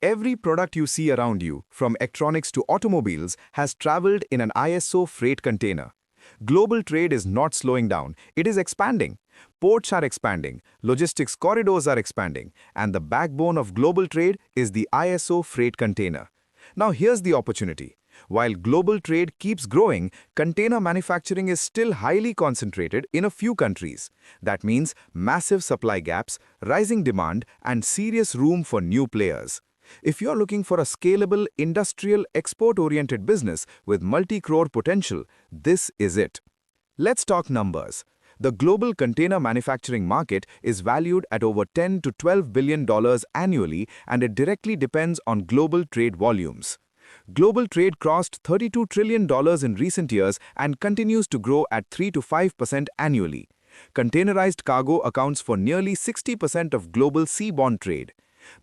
Every product you see around you, from electronics to automobiles, has traveled in an ISO freight container. Global trade is not slowing down, it is expanding. Ports are expanding, logistics corridors are expanding, and the backbone of global trade is the ISO freight container. Now here's the opportunity. While global trade keeps growing, container manufacturing is still highly concentrated in a few countries. That means massive supply gaps, rising demand, and serious room for new players. If you're looking for a scalable, industrial, export-oriented business with multi-crore potential, this is it. Let's talk numbers. The global container manufacturing market is valued at over $10 to $12 billion annually, and it directly depends on global trade volumes. Global trade crossed $32 trillion in recent years and continues to grow at 3 to 5% annually. Containerized cargo accounts for nearly 60% of global seaborne trade.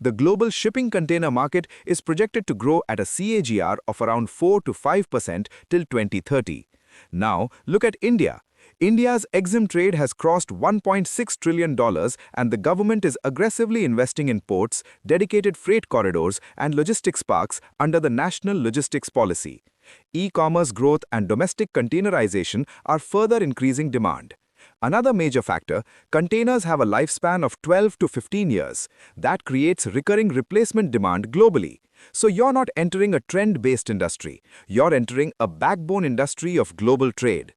The global shipping container market is projected to grow at a CAGR of around 4 to 5% till 2030. Now, look at India. India's EXIM trade has crossed $1.6 trillion, and the government is aggressively investing in ports, dedicated freight corridors, and logistics parks under the National Logistics Policy. E-commerce growth and domestic containerization are further increasing demand. Another major factor, containers have a lifespan of 12 to 15 years. That creates recurring replacement demand globally. So you're not entering a trend-based industry. You're entering a backbone industry of global trade.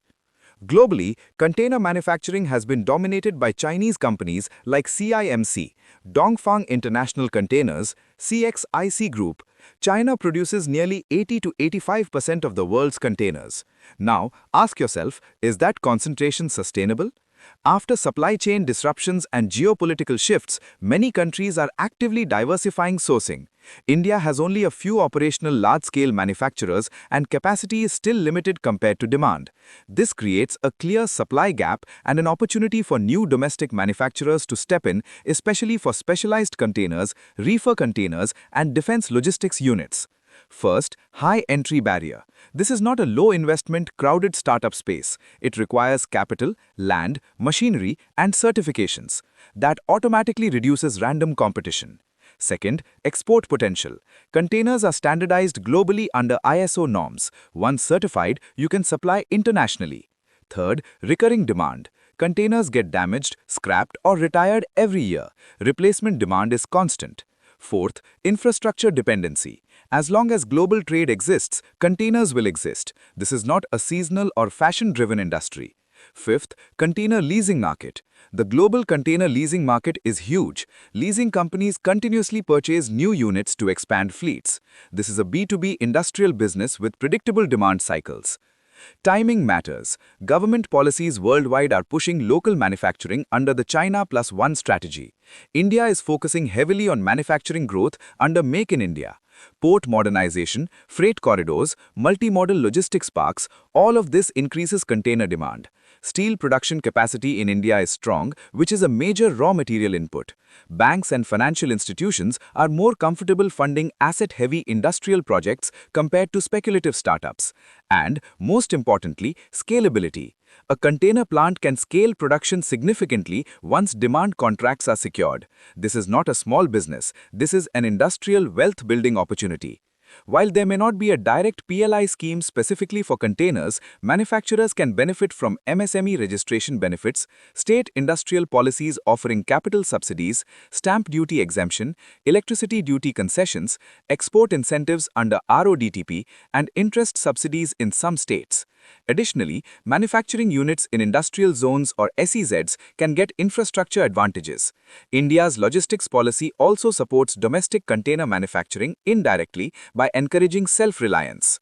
Globally, container manufacturing has been dominated by Chinese companies like CIMC, Dongfang International Containers, CXIC Group. China produces nearly 80 to 85% of the world's containers. Now, ask yourself, is that concentration sustainable? After supply chain disruptions and geopolitical shifts, many countries are actively diversifying sourcing. India has only a few operational large-scale manufacturers, and capacity is still limited compared to demand. This creates a clear supply gap and an opportunity for new domestic manufacturers to step in, especially for specialized containers, reefer containers, and defense logistics units. First, high entry barrier. This is not a low-investment, crowded startup space. It requires capital, land, machinery, and certifications. That automatically reduces random competition. Second, export potential. Containers are standardized globally under ISO norms. Once certified, you can supply internationally. Third, recurring demand. Containers get damaged, scrapped, or retired every year. Replacement demand is constant. Fourth, infrastructure dependency. As long as global trade exists, containers will exist. This is not a seasonal or fashion-driven industry. Fifth, container leasing market. The global container leasing market is huge. Leasing companies continuously purchase new units to expand fleets. This is a B2B industrial business with predictable demand cycles. Timing matters. Government policies worldwide are pushing local manufacturing under the China Plus One strategy. India is focusing heavily on manufacturing growth under Make in India. Port modernization, freight corridors, multimodal logistics parks, all of this increases container demand. Steel production capacity in India is strong, which is a major raw material input. Banks and financial institutions are more comfortable funding asset-heavy industrial projects compared to speculative startups. And, most importantly, scalability. A container plant can scale production significantly once demand contracts are secured. This is not a small business. This is an industrial wealth-building opportunity. While there may not be a direct PLI scheme specifically for containers, manufacturers can benefit from MSME registration benefits, state industrial policies offering capital subsidies, stamp duty exemption, electricity duty concessions, export incentives under RODTP, and interest subsidies in some states. Additionally, manufacturing units in industrial zones or SEZs can get infrastructure advantages. India's logistics policy also supports domestic container manufacturing indirectly by encouraging self-reliance.